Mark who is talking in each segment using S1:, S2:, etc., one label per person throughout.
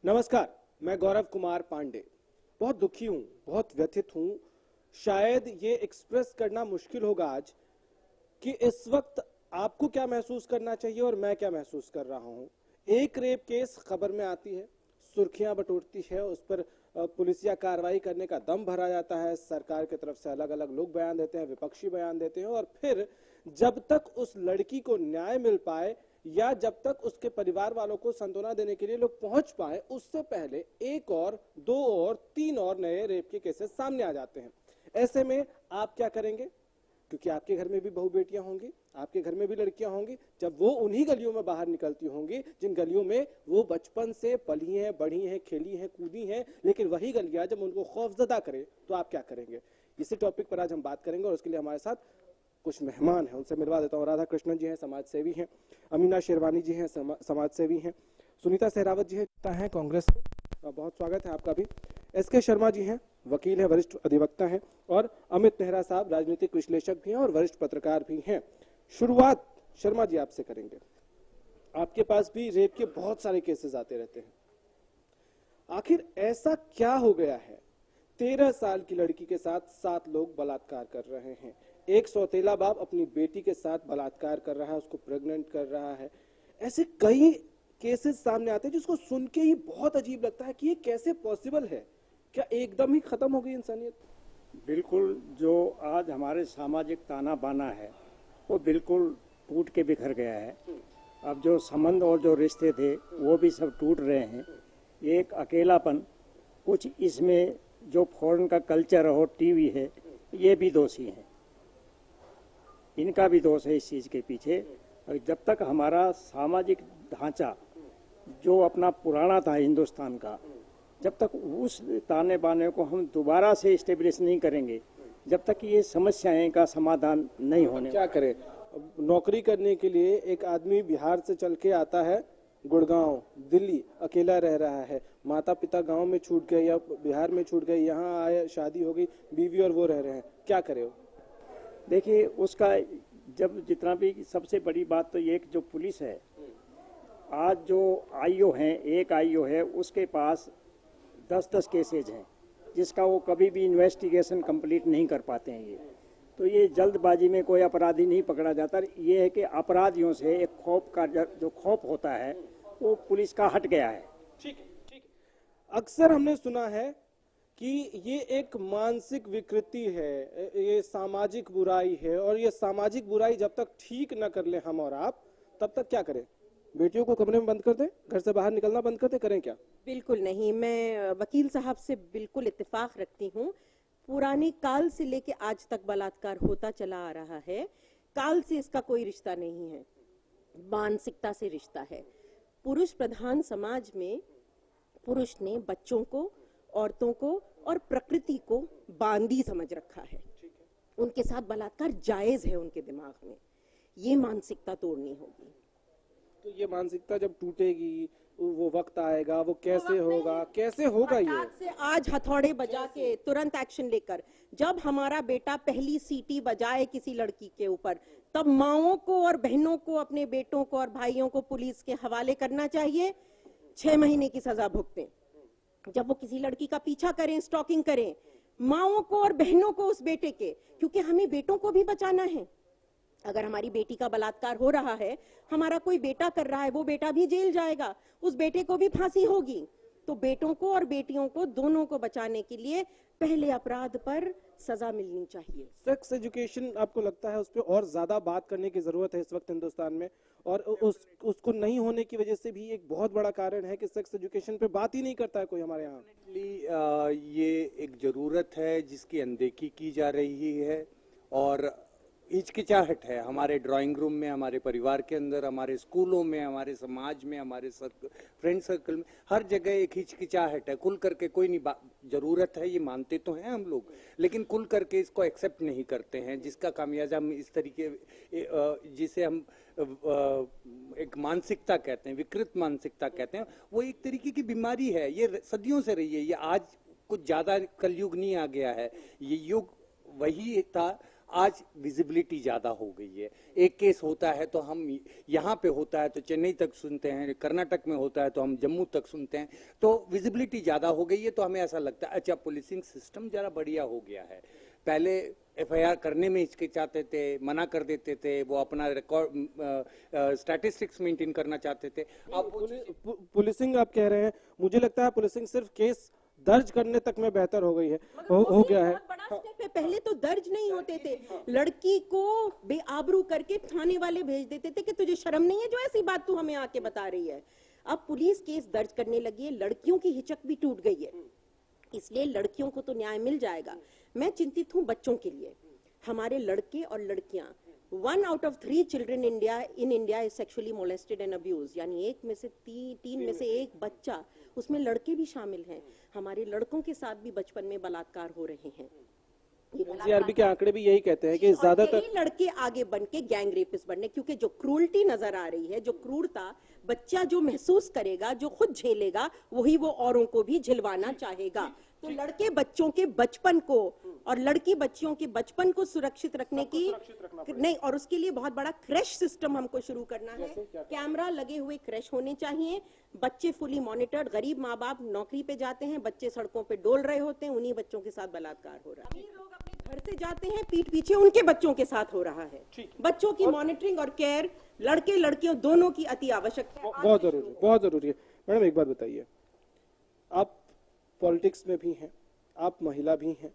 S1: नमस्कार, मैं गौरव कुमार पांडे। बहुत दुखी हूं, बहुत व्यथित हूं। शायद ये एक्सप्रेस करना मुश्किल होगा आज कि इस वक्त आपको क्या महसूस करना चाहिए और मैं क्या महसूस कर रहा हूं। एक रेप केस खबर में आती है, सुर्खियां बटोरती है, उस पर पुलिसिया कार्रवाई करने का दम भरा जाता है। सरकार की तरफ से अलग अलग लोग बयान देते हैं, विपक्षी बयान देते हैं, और फिर जब तक उस लड़की को न्याय मिल पाए या जब तक उसके परिवार वालों को सांत्वना देने के लिए लोग पहुंच पाए, उससे पहले एक और, दो और, तीन और नए रेप के केसेस सामने आ जाते हैं। ऐसे में आप क्या करेंगे? क्योंकि आपके घर में भी बहू बेटियां होंगी, आपके घर में भी लड़कियां होंगी। जब वो उन्हीं गलियों में बाहर निकलती होंगी जिन गलियों में वो बचपन से पली हैं, बढ़ी हैं, खेली हैं, कूदी हैं, लेकिन वही गलियां जब उनको खौफजदा करे तो आप क्या करेंगे? इसी टॉपिक पर आज हम बात करेंगे और उसके लिए हमारे साथ कुछ मेहमान हैं, उनसे मिलवा देता हूँ। राधा कृष्णन जी हैं, समाज सेवी हैं। अमीना शेरवानी जी हैं, समाज सेवी हैं। सुनीता सहरावत जी हैं, कांग्रेस से। बहुत स्वागत है आपका भी। एसके शर्मा जी हैं, वकील हैं, वरिष्ठ अधिवक्ता हैं। और अमित नेहरा साहब राजनीतिक विश्लेषक भी हैं और वरिष्ठ पत्रकार भी हैं। शुरुआत शर्मा जी आपसे करेंगे। आपके पास भी रेप के बहुत सारे केसेस आते रहते हैं। आखिर ऐसा क्या हो गया है? 13 साल की लड़की के साथ 7 लोग बलात्कार कर रहे हैं। एक सौतेला बाप अपनी बेटी के साथ बलात्कार कर रहा है, उसको प्रेग्नेंट कर रहा है। ऐसे कई केसेस सामने आते हैं जिसको सुन के ही बहुत अजीब लगता है कि ये कैसे पॉसिबल है। क्या एकदम ही खत्म हो गई इंसानियत?
S2: बिल्कुल, जो आज हमारे सामाजिक ताना बाना है वो बिल्कुल टूट के बिखर गया है। अब जो संबंध और जो रिश्ते थे वो भी सब टूट रहे हैं। एक अकेलापन, कुछ इसमें जो फॉरेन का कल्चर और टीवी है, ये भी दोषी हैं। इनका भी दोष है इस चीज़ के पीछे। और जब तक हमारा सामाजिक ढांचा जो अपना पुराना था हिंदुस्तान का, जब तक उस ताने बाने को हम दोबारा से स्टेब्लिश नहीं करेंगे, जब तक ये समस्याएं का समाधान नहीं होने।
S1: क्या करें? नौकरी करने के लिए एक आदमी बिहार से चल के आता है, गुड़गांव, दिल्ली, अकेला रह रहा है। माता पिता गांव में छूट गए या बिहार में छूट गए, यहाँ आए, शादी हो गई, बीवी और वो रह रहे हैं। क्या करे?
S2: देखिए, उसका जब जितना भी, सबसे बड़ी बात तो ये कि जो पुलिस है आज, जो आईओ हैं, एक आईओ है, उसके पास 10-10 केसेज हैं जिसका वो कभी भी इन्वेस्टिगेशन कंप्लीट नहीं कर पाते हैं। ये तो ये जल्दबाजी में कोई अपराधी नहीं पकड़ा जाता। ये है कि अपराधियों से एक खौफ का जो खौफ होता है वो पुलिस का हट गया है।
S1: ठीक ठीक। अक्सर हमने सुना है कि ये एक मानसिक विकृति है, ये सामाजिक बुराई है, और ये सामाजिक बुराई जब तक ठीक न कर ले हम और आप, तब तक क्या करें? बेटियों को कमरे में बंद कर दें, घर से बाहर निकलना बंद कर दें, करें क्या?
S3: बिल्कुल नहीं। मैं वकील साहब से बिल्कुल इत्तेफाक रखती हूँ। पुराने काल से लेके आज तक बलात्कार होता चला आ रहा है। काल से इसका कोई रिश्ता नहीं है, मानसिकता से रिश्ता है। पुरुष प्रधान समाज में पुरुष ने बच्चों को, औरतों को और प्रकृति को बांदी समझ रखा है। उनके साथ बलात्कार जायज है उनके दिमाग में। ये मानसिकता तोड़नी होगी।
S1: तो ये मानसिकता जब टूटेगी, वो वक्त आएगा, वो कैसे होगा? कैसे होगा? ये
S3: से आज हथौड़े बजा के तुरंत एक्शन लेकर, जब हमारा बेटा पहली सीटी बजाए किसी लड़की के ऊपर, तब माओं को और बहनों को, अपने बेटों को और भाइयों को पुलिस के हवाले करना चाहिए। 6 महीने की सजा भुगतें। जब वो किसी लड़की का पीछा करें, स्टॉकिंग करें, माओं को और बहनों को उस बेटे के, क्योंकि हमें बेटों को भी बचाना है। अगर हमारी बेटी का बलात्कार हो रहा है, हमारा कोई बेटा कर रहा है, वो बेटा भी जेल जाएगा, उस बेटे को भी फांसी होगी। तो बेटों को और बेटियों को, दोनों को बचाने के लिए पहले अपराध पर सजा मिलनी चाहिए।
S1: सेक्स एजुकेशन, आपको लगता है उस पर और ज्यादा बात करने की जरूरत है इस वक्त हिंदुस्तान में? और उसको नहीं होने की वजह से भी एक बहुत बड़ा कारण है कि सेक्स एजुकेशन पे बात ही नहीं करता है कोई हमारे यहाँ।
S4: ये एक जरूरत है जिसकी अनदेखी की जा रही है और हिचकिचाहट है हमारे ड्राइंग रूम में, हमारे परिवार के अंदर, हमारे स्कूलों में, हमारे समाज में, हमारे फ्रेंड सर्कल में, हर जगह एक हिचकिचाहट है। खुल करके कोई नहीं, जरूरत है ये मानते तो हैं हम लोग, लेकिन खुल करके इसको एक्सेप्ट नहीं करते हैं, जिसका खामियाजा हम इस तरीके, जिसे हम एक मानसिकता कहते हैं, विकृत मानसिकता कहते हैं, वो एक तरीके की बीमारी है। ये सदियों से रही है, ये आज कुछ ज्यादा कलयुग नहीं आ गया है, ये युग वही था। आज विजिबिलिटी ज्यादा हो गई है। एक केस होता है तो हम यहाँ पे होता है तो चेन्नई तक सुनते हैं, कर्नाटक में होता है तो हम जम्मू तक सुनते हैं, तो विजिबिलिटी ज्यादा हो गई है। तो हमें ऐसा लगता है अच्छा पुलिसिंग सिस्टम जरा बढ़िया हो गया है। पहले एफआईआर करने में हिचकिचाते थे, मना कर देते थे, वो अपना रिकॉर्ड स्टैटिस्टिक्स मेंटेन करना चाहते थे। अब
S1: पुलिसिंग आप कह रहे हैं, मुझे लगता है पुलिसिंग सिर्फ केस दर्ज करने तक में बेहतर हो गई है, हो गया है।
S3: बहुत बड़ा स्टेप है। पहले तो दर्ज नहीं होते थे, लड़की को बेआबरू करके थाने वाले भेज देते थे कि तुझे शर्म नहीं है जो ऐसी बात तू हमें आके बता रही है। अब पुलिस केस दर्ज करने लगी है, लड़कियों की हिचक भी टूट गई है, इसलिए लड़कियों को तो न्याय मिल जाएगा। मैं चिंतित हूँ बच्चों के लिए। हमारे लड़के और लड़कियां 1 out of 3 children in India is sexually molested and abused, यानी एक में से तीन में से एक बच्चा, उसमें लड़के भी शामिल हैं। हमारे लड़कों के साथ भी बचपन में बलात्कार हो रहे हैं।
S1: एनसीआरबी के आंकड़े भी यही कहते हैं कि ज्यादातर
S3: यही लड़के आगे बन के गैंग रेपिस्ट बनने, क्योंकि जो क्रूरटी नजर आ रही है, जो क्रूरता बच्चा जो महसूस करेगा, जो खुद झेलेगा, वही वो औरों को भी झिलवाना चाहेगा। तो लड़के बच्चों के बचपन को और लड़की बच्चियों के बचपन को सुरक्षित रखने की नहीं, और उसके लिए बहुत बड़ा क्रैश सिस्टम हमको शुरू करना है। कैमरा लगे हुए क्रैश होने चाहिए, बच्चे फुली मॉनिटर्ड। गरीब माँ बाप नौकरी पे जाते हैं, बच्चे सड़कों पे डोल रहे होते हैं, उन्हीं बच्चों के साथ बलात्कार हो रहा है। अमीर लोग अपने घर से जाते हैं, पीठ पीछे उनके बच्चों के साथ हो रहा है। बच्चों की मॉनिटरिंग और केयर लड़के लड़कियों दोनों की अति आवश्यक है,
S1: बहुत जरूरी है। मैडम एक बात बताइए, आप पॉलिटिक्स में भी हैं, आप महिला भी हैं,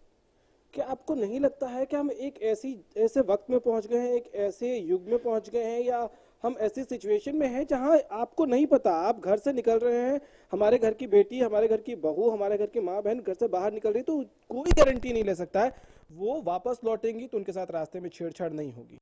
S1: क्या आपको नहीं लगता है कि हम एक ऐसे वक्त में पहुंच गए हैं, एक ऐसे युग में पहुंच गए हैं, या हम ऐसी सिचुएशन में हैं जहां आपको नहीं पता, आप घर से निकल रहे हैं, हमारे घर की बेटी, हमारे घर की बहू, हमारे घर की माँ बहन घर से बाहर निकल रही, तो कोई गारंटी नहीं ले सकता है वो वापस लौटेंगी तो उनके साथ रास्ते में छेड़छाड़ नहीं होगी।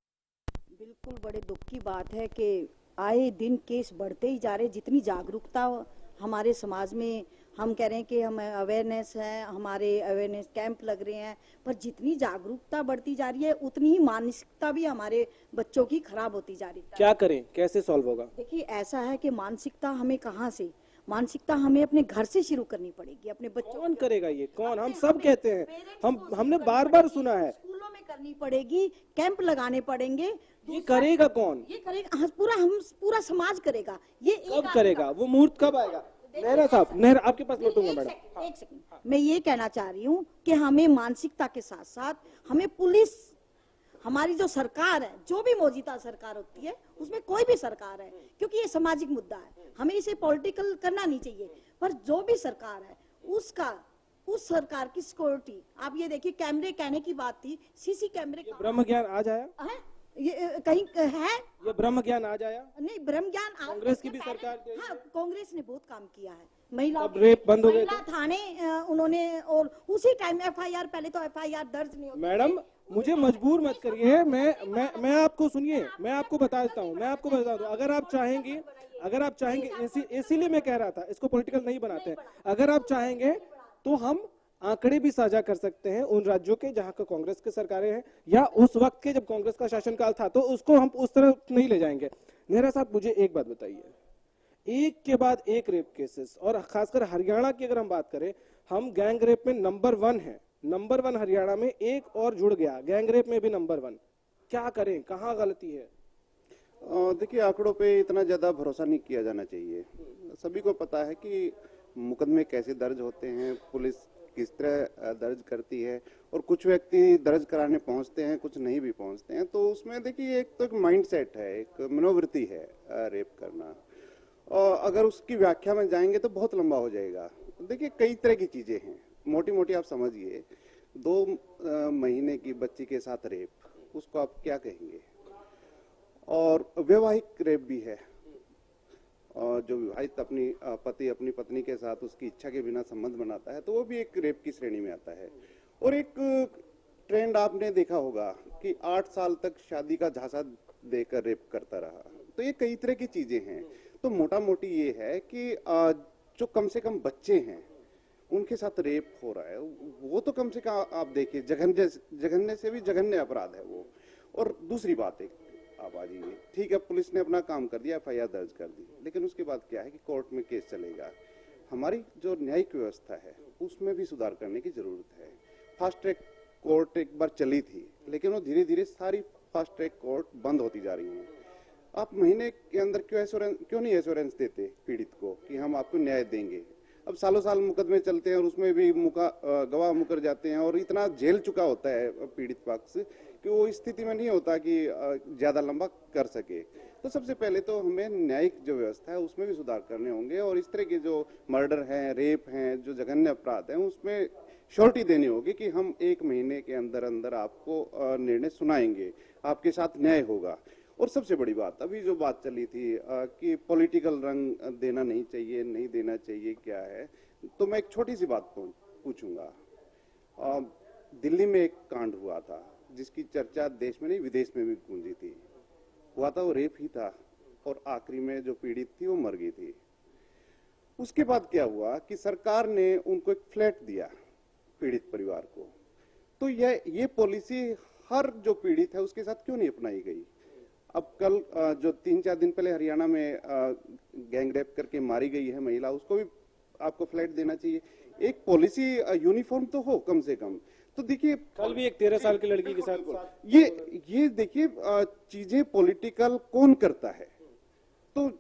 S5: बिल्कुल बड़े दुख की बात है कि आए दिन केस बढ़ते ही जा रहे। जितनी जागरूकता हमारे समाज में, हम कह रहे हैं कि हम अवेयरनेस है, हमारे अवेयरनेस कैंप लग रहे हैं, पर जितनी जागरूकता बढ़ती जा रही है उतनी ही मानसिकता भी हमारे बच्चों की खराब होती जा रही है।
S1: क्या करें, कैसे सॉल्व होगा?
S5: देखिए ऐसा है कि मानसिकता हमें कहाँ से, मानसिकता हमें अपने घर से शुरू करनी पड़ेगी, अपने बच्चों।
S1: कौन करेगा ये? कौन? हम सब कहते हैं, हमने बार बार सुना है,
S5: स्कूलों में करनी पड़ेगी, कैंप लगाने पड़ेंगे।
S1: ये करेगा कौन?
S5: ये करेगा हम पूरा समाज करेगा। ये
S1: कब करेगा? वो मुहूर्त कब आएगा? नेहरा साहब, नेहरा आपके पास लौटूंगा मैडम।
S5: एक सेकंड, मैं ये कहना चाह रही हूँ कि हमें मानसिकता के साथ साथ हमें पुलिस, हमारी जो सरकार है, जो भी मौजूदा सरकार होती है, उसमें कोई भी सरकार है, क्योंकि ये सामाजिक मुद्दा है, हमें इसे पॉलिटिकल करना नहीं चाहिए, पर जो भी सरकार है उस सरकार की सिक्योरिटी, आप ये देखिए, कैमरे कहने की बात थी, सीसी कैमरे
S1: ब्रह्म ज्ञान आ जाया
S5: है, ये कहीं है,
S1: ये ब्रह्म ज्ञान आ जाया?
S5: नहीं ब्रह्म ज्ञान
S1: कांग्रेस की भी सरकार के,
S5: हाँ कांग्रेस ने बहुत काम किया है। महिला
S1: अब रेप बंद हो गए
S5: महिला थाने उन्होंने, और उसी टाइम एफआईआर, पहले तो एफआईआर दर्ज नहीं होती।
S1: मैडम मुझे मजबूर मत करिए, मैं आपको सुनिए, मैं आपको बता देता हूँ, मैं आपको बता दूँ, अगर आप चाहेंगे इसीलिए मैं कह रहा था इसको पॉलिटिकल नहीं बनाते हैं, अगर आप चाहेंगे तो हम आंकड़े भी साझा कर सकते हैं उन राज्यों के जहां का कांग्रेस की सरकारें हैं, या उस वक्त के जब कांग्रेस का शासनकाल था, तो उसको हम उस तरह नहीं ले जाएंगे। नेहरा साहब मुझे एक बात बताइए, एक के बाद एक रेप केसेस, और खासकर हरियाणा की अगर हम बात करें, हम गैंग रेप में नंबर 1 है, नंबर 1 हरियाणा में, एक और जुड़ गया गैंग रेप में भी नंबर 1। क्या करें, कहाँ गलती है?
S6: देखिए आंकड़ों पे इतना ज्यादा भरोसा नहीं किया जाना चाहिए। सभी को पता है कि मुकदमे कैसे दर्ज होते हैं, पुलिस किस तरह दर्ज करती है, और कुछ व्यक्ति दर्ज कराने पहुंचते हैं, कुछ नहीं भी पहुंचते हैं। तो उसमें देखिए एक तो एक माइंडसेट है, एक मनोवृत्ति है रेप करना, और अगर उसकी व्याख्या में जाएंगे तो बहुत लंबा हो जाएगा। देखिए कई तरह की चीजें हैं, मोटी मोटी आप समझिए, 2 महीने की बच्ची के साथ रेप, उसको आप क्या कहेंगे? और वैवाहिक रेप भी है, और जो विवाहित अपनी पत्नी के साथ उसकी इच्छा के बिना संबंध बनाता है, तो वो भी एक रेप की श्रेणी में आता है। और एक ट्रेंड आपने देखा होगा कि 8 साल तक शादी का झांसा देकर रेप करता रहा। तो ये कई तरह की चीजें हैं। तो मोटा मोटी ये है कि जो कम से कम बच्चे हैं उनके साथ रेप हो रहा है, वो तो कम से कम आप देखिए जघन्य से भी जघन्य अपराध है वो। और दूसरी बात है, आप आ जाइए, ठीक है पुलिस ने अपना काम कर दिया, एफआईआर दर्ज कर दी, लेकिन उसके बाद क्या है कि कोर्ट में केस चलेगा। हमारी जो न्यायिक व्यवस्था है उसमें भी सुधार करने की जरूरत है। फास्ट ट्रैक कोर्ट एक बार चली थी, लेकिन वो धीरे धीरे सारी फास्ट ट्रैक कोर्ट बंद होती जा रही हैं। आप महीने के अंदर क्यों नहीं एश्योरेंस देते पीड़ित को कि हम आपको न्याय देंगे? अब सालों साल मुकदमे चलते हैं और उसमें भी गवाह मुकर जाते हैं और इतना झेल चुका होता है पीड़ित पक्ष कि वो स्थिति में नहीं होता कि ज्यादा लंबा कर सके। तो सबसे पहले तो हमें न्यायिक जो व्यवस्था है उसमें भी सुधार करने होंगे और इस तरह के जो मर्डर हैं, रेप हैं, जो जघन्य अपराध हैं, उसमें श्योरिटी देनी होगी कि हम 1 महीने के अंदर अंदर आपको निर्णय सुनाएंगे, आपके साथ न्याय होगा। और सबसे बड़ी बात, अभी जो बात चली थी कि पॉलिटिकल रंग देना नहीं चाहिए, नहीं देना चाहिए, क्या है, तो मैं एक छोटी सी बात पूछूंगा। दिल्ली में एक कांड हुआ था जिसकी चर्चा देश में नहीं विदेश में भी गूंजी थी। हुआ था वो रेप ही था और आखिरी में जो पीड़ित थी वो मर गई थी। उसके बाद क्या हुआ कि सरकार ने उनको एक फ्लैट दिया पीड़ित परिवार को। तो ये पॉलिसी हर जो पीड़ित है उसके साथ क्यों नहीं अपनाई गई? अब कल जो 3-4 दिन पहले हरियाणा में गैंग रेप करके मारी गई है महिला, उसको भी आपको फ्लैट देना चाहिए। एक पॉलिसी यूनिफॉर्म तो हो कम से कम। तो देखिए,
S1: कल भी एक 13 साल की लड़की के साथ
S6: ये देखिए चीजें पॉलिटिकल कौन करता है, तो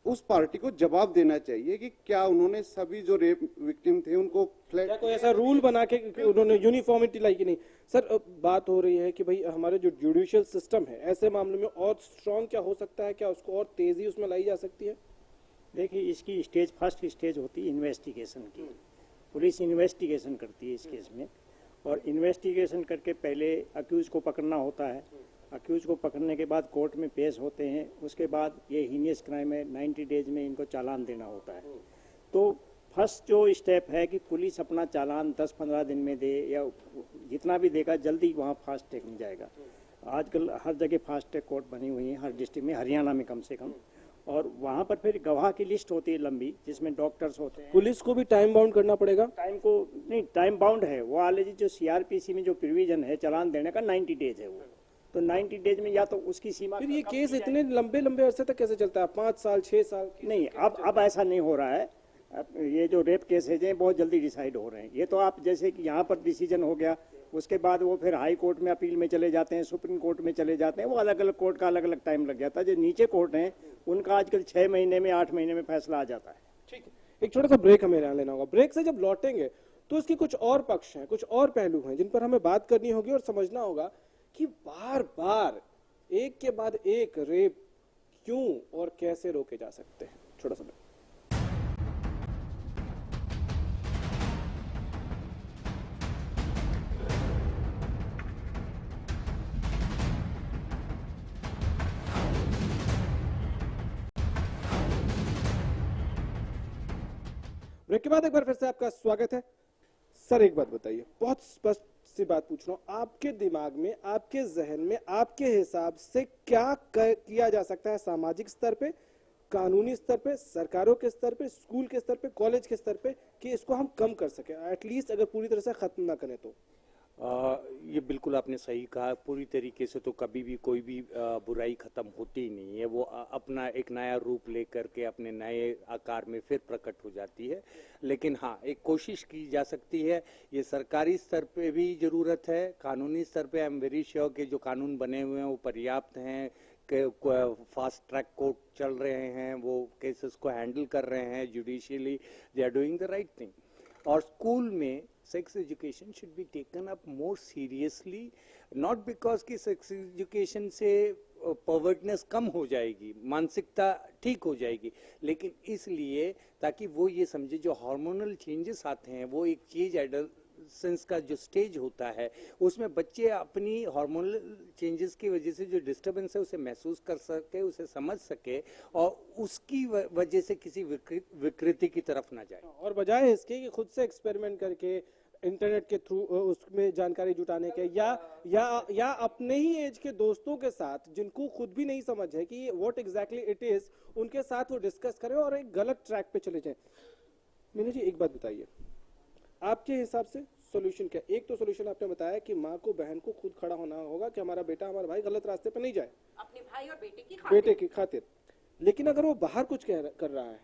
S6: उस पार्टी को जवाब देना चाहिए कि क्या उन्होंने सभी जो रेप विक्टिम थे उनको फ्लैट,
S1: क्या कोई ऐसा रूल बना के उन्होंने यूनिफॉर्मिटी लाई कि नहीं? सर, बात हो रही है कि भाई हमारे जो जुडिशियल सिस्टम है ऐसे मामलों में और स्ट्रांग क्या हो सकता है, क्या उसको और तेजी उसमें लाई जा सकती है?
S2: देखिए, इसकी फर्स्ट स्टेज होती है इन्वेस्टिगेशन की। पुलिस इन्वेस्टिगेशन करती है इस केस में, और इन्वेस्टिगेशन करके पहले अक्यूज को पकड़ना होता है। अक्यूज को पकड़ने के बाद कोर्ट में पेश होते हैं। उसके बाद ये हीनियस क्राइम है, 90 डेज में इनको चालान देना होता है। तो फर्स्ट जो स्टेप है कि पुलिस अपना चालान 10-15 दिन में दे, या जितना भी देगा जल्दी वहाँ फास्ट ट्रैक में जाएगा। आजकल हर जगह फास्ट ट्रैक कोर्ट बनी हुई है, हर डिस्ट्रिक्ट में, हरियाणा में कम से कम। और वहाँ पर फिर गवाह की लिस्ट होती है लंबी, जिसमें डॉक्टर्स होते हैं।
S1: पुलिस को भी टाइम बाउंड करना पड़ेगा?
S2: टाइम को नहीं, टाइम बाउंड है वो। ऑलरेडी जो सीआरपीसी में जो प्रोविजन है चालान देने का 90 डेज है वो। तो 90 डेज में या तो उसकी सीमा,
S1: फिर ये केस इतने लंबे लंबे अरसे तक कैसे चलता है? 5 साल 6 साल?
S2: नहीं, अब ऐसा नहीं हो रहा है। अब ये जो रेप केसेज हैं बहुत जल्दी डिसाइड हो रहे हैं। ये तो आप जैसे कि यहाँ पर डिसीजन हो गया, उसके बाद वो फिर हाई कोर्ट में अपील में चले जाते हैं, सुप्रीम कोर्ट में चले जाते हैं। वो अलग अलग कोर्ट का अलग अलग टाइम लग जाता है। जो नीचे कोर्ट हैं उनका आजकल 6 महीने में, 8 महीने में फैसला आ जाता है।
S1: ठीक है, एक छोटा सा ब्रेक हमें यहाँ लेना होगा। ब्रेक से जब लौटेंगे तो इसके कुछ और पक्ष हैं, कुछ और पहलू हैं जिन पर हमें बात करनी होगी और समझना होगा कि बार बार एक के बाद एक रेप क्यों और कैसे रोके जा सकते हैं। छोटा सा ब्रेक। ब्रेक के बाद एक बार फिर से आपका स्वागत है। सर, एक बात बताइए, बहुत स्पष्ट सी बात पूछ रहा हूं, आपके दिमाग में, आपके जहन में, आपके हिसाब से क्या किया जा सकता है सामाजिक स्तर पे, कानूनी स्तर पे, सरकारों के स्तर पे, स्कूल के स्तर पे, कॉलेज के स्तर पे, कि इसको हम कम कर सके, एटलीस्ट अगर पूरी तरह से खत्म ना करें तो?
S4: ये बिल्कुल आपने सही कहा। पूरी तरीके से तो कभी भी कोई भी बुराई खत्म होती ही नहीं है। वो अपना एक नया रूप लेकर के अपने नए आकार में फिर प्रकट हो जाती है। लेकिन हाँ, एक कोशिश की जा सकती है। ये सरकारी स्तर पे भी जरूरत है, कानूनी स्तर पे आई एम वेरी श्योर कि जो कानून बने हुए हैं वो पर्याप्त हैं, फास्ट ट्रैक कोर्ट चल रहे हैं, वो केसेस को हैंडल कर रहे हैं judicially, they are doing the right thing. और स्कूल में sex education should be taken up more seriously, not because कि सेक्स एजुकेशन से परवर्टनेस कम हो जाएगी, मानसिकता ठीक हो जाएगी, लेकिन इसलिए ताकि वो ये समझे जो हार्मोनल चेंजेस आते हैं, वो एक चेंज एडोलेसेंस का जो स्टेज होता है उसमें बच्चे अपनी हार्मोनल चेंजेस की वजह से जो डिस्टर्बेंस है उसे महसूस कर सके, उसे समझ सके और उसकी वजह से किसी विकृति की तरफ ना जाए।
S1: और बजाय इसके कि खुद से एक्सपेरिमेंट करके इंटरनेट के थ्रू उसमें जानकारी जुटाने के, या अपने ही एज के दोस्तों के साथ जिनको खुद भी नहीं समझ है कि व्हाट एग्जैक्टली इट इज, उनके साथ वो डिस्कस करें और एक गलत ट्रैक पे चले जाएं। मीनू जी, एक बात बताइए, आपके हिसाब से सोल्यूशन क्या? एक तो सोल्यूशन आपने बताया कि माँ को, बहन को खुद खड़ा होना होगा कि हमारा बेटा, हमारा भाई गलत रास्ते पे नहीं जाए,
S3: अपने भाई और बेटे की
S1: बेटे की खातिर। लेकिन अगर वो बाहर कुछ कर रहा है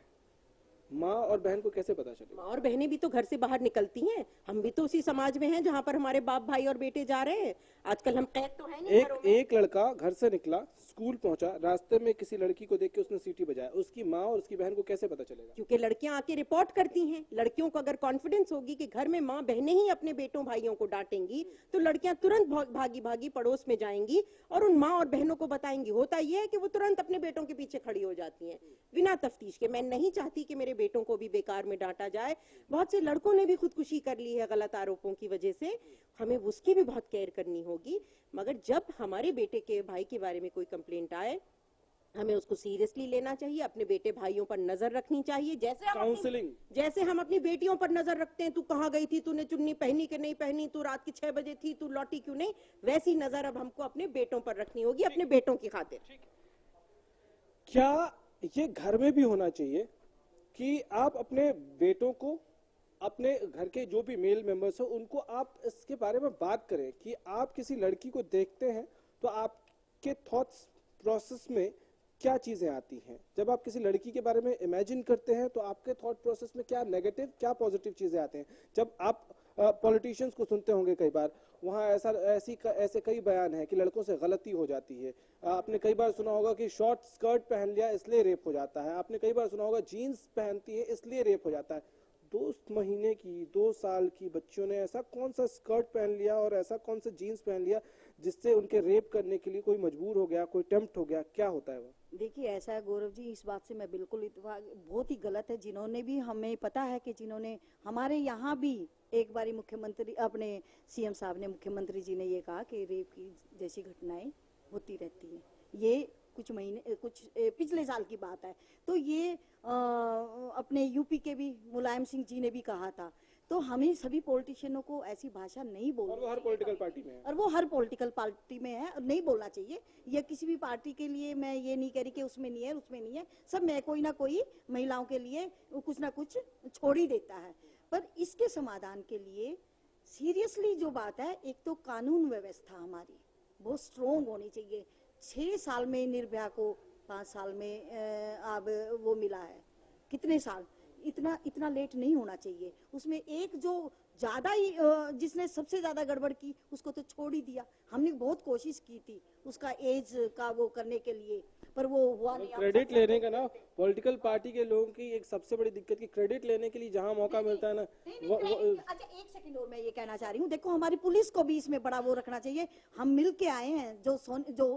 S1: माँ और बहन को कैसे पता चलेगा?
S3: माँ और बहनें भी तो घर से बाहर निकलती हैं। हम भी तो उसी समाज में हैं जहाँ पर हमारे बाप भाई और बेटे जा रहे हैं। आजकल हम कैद तो है नहीं घरों में।
S1: एक लड़का घर से निकला, स्कूल पहुंचा, रास्ते में किसी लड़की को देख के उसने सीटी बजाया, उसकी माँ और उसकी बहन को कैसे पता चलेगा?
S3: क्योंकि लड़कियां आके रिपोर्ट करती हैं। लड़कियों को अगर कॉन्फिडेंस होगी कि घर में माँ बहनें ही अपने बेटों भाइयों को डांटेंगी, तो लड़कियां तुरंत भागी भागी पड़ोस में जाएंगी और उन माँ और बहनों को बताएंगी। होता यह है कि वो तुरंत अपने बेटों के पीछे खड़ी हो जाती हैं बिना तफ्तीश के। मैं नहीं चाहती कि मेरे बेटों को भी बेकार में डांटा जाए। बहुत से लड़कों ने भी खुदकुशी कर ली है गलत आरोपों की वजह से। हमें उसकी भी बहुत केयर करनी होगी। मगर जब हमारे बेटे के भाई के बारे में कोई कंप्लेंट आए, हमें उसको सीरियसली लेना चाहिए। अपने बेटे भाइयों पर नजर रखनी चाहिए, जैसे हम अपनी बेटियों पर नजर रखते हैं। तू कहाँ गई थी, तूने चुन्नी पहनी कि नहीं पहनी, तू रात के 6 बजे थी, तू लौटी क्यों नहीं, वैसी नजर अब हमको अपने बेटों पर रखनी होगी, अपने बेटों की खातिर।
S1: क्या ये घर में भी होना चाहिए कि आप अपने बेटों को, अपने घर के जो भी मेल मेंबर्स हो, उनको आप इसके बारे में बात करें कि आप किसी लड़की को देखते हैं तो आपके थॉट्स प्रोसेस में क्या चीजें आती हैं? जब आप किसी लड़की के बारे में इमेजिन करते हैं तो आपके थॉट प्रोसेस में क्या नेगेटिव क्या पॉजिटिव चीजें आते हैं? जब आप पॉलिटिशियंस को सुनते होंगे कई बार, वहाँ ऐसे कई बयान हैं कि लड़कों से गलती हो जाती है। आपने कई बार सुना होगा कि शॉर्ट स्कर्ट पहन लिया इसलिए रेप हो जाता है। आपने कई बार सुना होगा जीन्स पहनती है इसलिए रेप हो जाता है। 2 महीने की, 2 साल की बच्चियों ने ऐसा कौन सा स्कर्ट पहन लिया और ऐसा कौन सा जीन्स पहन लिया जिससे उनके रेप करने के लिए कोई मजबूर हो गया, कोई टेम्प्ट हो गया? क्या होता है वो?
S5: देखिए ऐसा है गौरव जी, इस बात से मैं बिल्कुल इत्तेफाक, बहुत ही गलत है। जिन्होंने भी, हमें पता है कि जिन्होंने हमारे यहाँ भी एक बारी मुख्यमंत्री, अपने सीएम साहब ने, मुख्यमंत्री जी ने ये कहा कि रेप की जैसी घटनाएं होती रहती हैं। ये कुछ पिछले साल की बात है। तो ये अपने यूपी के भी मुलायम सिंह जी ने भी कहा था। तो हमें सभी पॉलिटिशियनों को ऐसी भाषा नहीं बोलनी,
S1: और वो हर पॉलिटिकल पार्टी में है,
S5: और वो हर पॉलिटिकल पार्टी में है और नहीं बोलना चाहिए। ये किसी भी पार्टी के लिए मैं ये नहीं कह रही कि उसमें नहीं है, उसमें नहीं है, सब में कोई ना कोई महिलाओं के लिए कुछ ना कुछ छोड़ ही देता है। पर इसके समाधान के लिए सीरियसली जो बात है, एक तो कानून व्यवस्था हमारी बहुत स्ट्रोंग होनी चाहिए। 6 साल में निर्भया को 5 साल में अब वो मिला है, कितने साल, इतना लेट नहीं होना चाहिए। उसमें एक जो ज्यादा ही जिसने सबसे ज्यादा गड़बड़ की उसको तो छोड़ ही दिया। हमने बहुत कोशिश की थी उसका एज का वो करने के लिए, पर वो हुआ नहीं।
S1: क्रेडिट लेने का ना, पॉलिटिकल पार्टी के लोगों की एक सबसे बड़ी दिक्कत की क्रेडिट लेने के लिए जहां मौका मिलता है ना,
S5: अच्छा एक सेकंड और मैं ये कहना चाह रही हूँ, देखो हमारी पुलिस को भी इसमें बड़ा वो रखना चाहिए। हम मिल के आए हैं, जो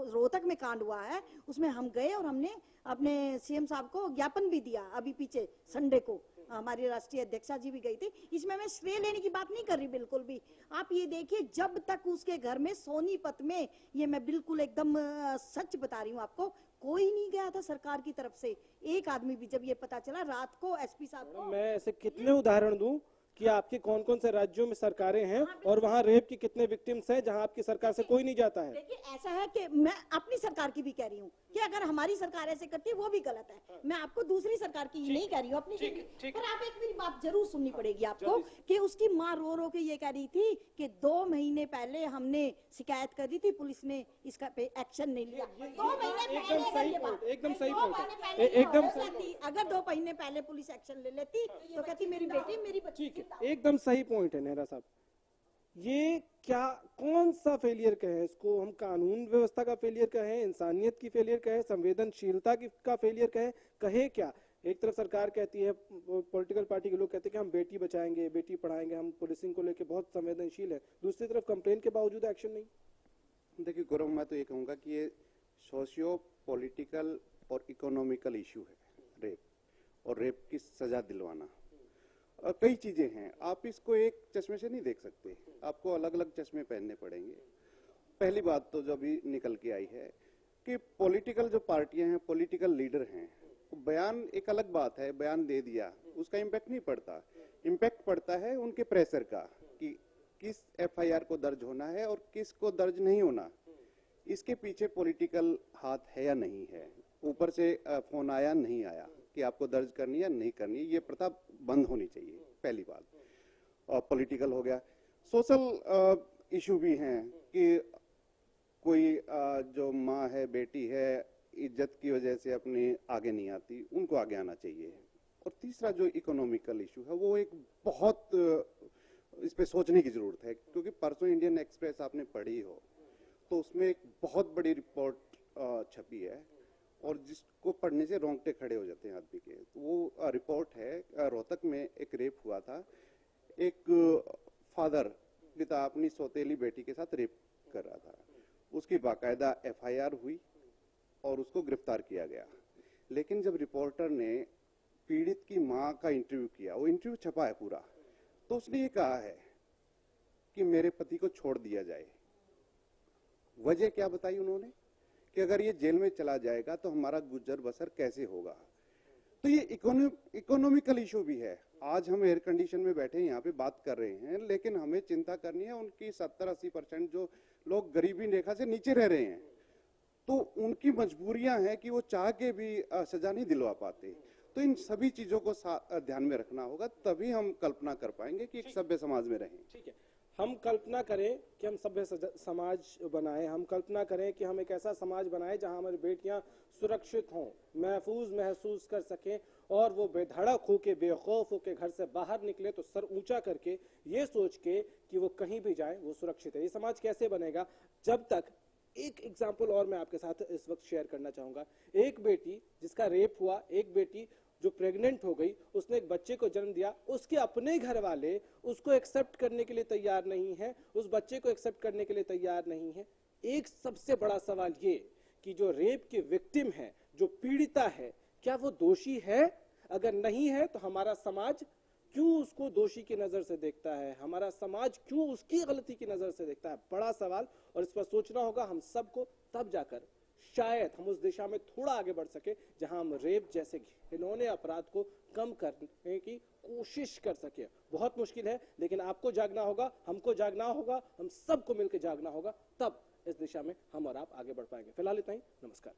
S5: रोहतक में कांड हुआ है उसमें हम गए और हमने अपने सीएम साहब को ज्ञापन भी दिया। अभी पीछे संडे को हमारी राष्ट्रीय अध्यक्षा जी भी गई थी। इसमें मैं श्रेय लेने की बात नहीं कर रही बिल्कुल भी। आप ये देखिए, जब तक उसके घर में सोनीपत में, ये मैं बिल्कुल एकदम सच बता रही हूँ आपको, कोई नहीं गया था सरकार की तरफ से। एक आदमी भी, जब ये पता चला रात को एसपी साहब को,
S1: मैं ऐसे कितने उदाहरण दूं कि आपके कौन कौन से राज्यों में सरकारें हैं और वहां रेप की कितने विक्टिम्स हैं जहां आपकी सरकार से कोई नहीं जाता है।
S5: देखिए ऐसा है कि मैं अपनी सरकार की भी कह रही हूँ कि अगर हमारी सरकार ऐसे करती है वो भी गलत है। मैं आपको दूसरी सरकार की नहीं कह रही हूँ, अपनी की। पर आप एक मेरी बात जरूर सुननी पड़ेगी आपको कि उसकी माँ रो रो के ये कह रही थी कि 2 महीने पहले हमने शिकायत कर दी थी, पुलिस ने इसका पे एक्शन नहीं लिया। 2 महीने पहले
S1: एकदम सही
S5: अगर 2 महीने पहले पुलिस एक्शन ले लेती तो कहती मेरी बेटी, मेरी बच्ची।
S1: एकदम सही पॉइंट है नेहरा साहब। ये क्या, कौन सा फेलियर कहें इसको? हम कानून व्यवस्था का फेलियर कहें, इंसानियत की फेलियर कहें, संवेदनशीलता का फेलियर कहे क्या? एक तरफ सरकार कहती है, पॉलिटिकल पार्टी के लोग कहते हैं कि हम बेटी बचाएंगे, बेटी पढ़ाएंगे, हम पुलिसिंग को लेकर बहुत संवेदनशील है। दूसरी तरफ कंप्लेन के बावजूद एक्शन नहीं।
S6: देखिए गौरव, मैं तो ये कहूंगा कि ये सोशियो पॉलिटिकल और इकोनॉमिकल इश्यू है, रेप, और रेप की सजा दिलवाना। कई चीजें हैं, आप इसको एक चश्मे से नहीं देख सकते, आपको अलग अलग चश्मे पहनने पड़ेंगे। पहली बात तो जो अभी निकल के आई है कि पॉलिटिकल जो पार्टियां हैं, पॉलिटिकल लीडर हैं, बयान एक अलग बात है, बयान दे दिया उसका इम्पैक्ट नहीं पड़ता। इम्पैक्ट पड़ता है उनके प्रेशर का कि किस एफआईआर को दर्ज होना है और किस को दर्ज नहीं होना। इसके पीछे पॉलिटिकल हाथ है या नहीं है, ऊपर से फोन आया नहीं आया कि आपको दर्ज करनी है या नहीं करनी है, ये प्रथा बंद होनी चाहिए, पहली बात। और पॉलिटिकल हो गया, सोशल इशू भी हैं कि कोई जो माँ है, बेटी है, इज्जत की वजह से अपने आगे नहीं आती, उनको आगे आना चाहिए। और तीसरा जो इकोनॉमिकल इशू है वो एक बहुत इस पे सोचने की जरूरत है, क्योंकि परसों इंडियन एक्सप्रेस आपने पढ़ी हो तो उसमें एक बहुत बड़ी रिपोर्ट छपी है और जिसको पढ़ने से रोंगटे खड़े हो जाते हैं आदमी के। तो वो रिपोर्ट है, रोहतक में एक रेप हुआ था, एक फादर पिता अपनी सौतेली बेटी के साथ रेप कर रहा था, उसकी बाकायदा एफआईआर हुई और उसको गिरफ्तार किया गया। लेकिन जब रिपोर्टर ने पीड़ित की मां का इंटरव्यू किया, वो इंटरव्यू छपा है पूरा, तो उसने ये कहा है कि मेरे पति को छोड़ दिया जाए। वजह क्या बताई उन्होंने कि अगर ये जेल में चला जाएगा तो हमारा गुजर बसर कैसे होगा। तो ये इकोनॉमिकल इशू भी है। आज हम एयर कंडीशन में बैठे यहाँ पे बात कर रहे हैं, लेकिन हमें चिंता करनी है उनकी 70-80% जो लोग गरीबी रेखा से नीचे रह रहे हैं, तो उनकी मजबूरियां हैं कि वो चाह के भी सजा नहीं दिलवा पाते। तो इन सभी चीजों को ध्यान में रखना होगा, तभी हम कल्पना कर पाएंगे कि एक सभ्य समाज में रहें।
S1: ठीक है, हम कल्पना करें कि हम सभ्य समाज बनाएं, हम कल्पना करें कि हम एक ऐसा समाज बनाएं जहां हमारी बेटियां सुरक्षित हों, महफूज महसूस कर सकें और वो बेधड़क होके बेखौफ होके घर से बाहर निकले तो सर ऊंचा करके ये सोच के कि वो कहीं भी जाए वो सुरक्षित है। ये समाज कैसे बनेगा? जब तक एक एग्जाम्पल और मैं आपके साथ इस वक्त शेयर करना चाहूंगा। एक बेटी जिसका रेप हुआ, एक बेटी जो प्रेग्नेंट हो गई, उसने एक बच्चे को जन्म दिया, उसके अपने घर वाले उसको एक्सेप्ट करने के लिए तैयार नहीं है, उस बच्चे को एक्सेप्ट करने के लिए तैयार नहीं है। एक सबसे बड़ा सवाल ये कि जो रेप की विक्टिम है, जो पीड़िता है, क्या वो दोषी है? अगर नहीं है तो हमारा समाज क्यों उसको दोषी की नजर से देखता है? हमारा समाज क्यों उसकी गलती की नजर से देखता है? बड़ा सवाल, और इस पर सोचना होगा हम सबको, तब जाकर शायद हम उस दिशा में थोड़ा आगे बढ़ सके जहां हम रेप जैसे घिनौने अपराध को कम करने की कोशिश कर सके। बहुत मुश्किल है, लेकिन आपको जागना होगा, हमको जागना होगा, हम सबको मिलकर जागना होगा, तब इस दिशा में हम और आप आगे बढ़ पाएंगे। फिलहाल इतना ही, नमस्कार।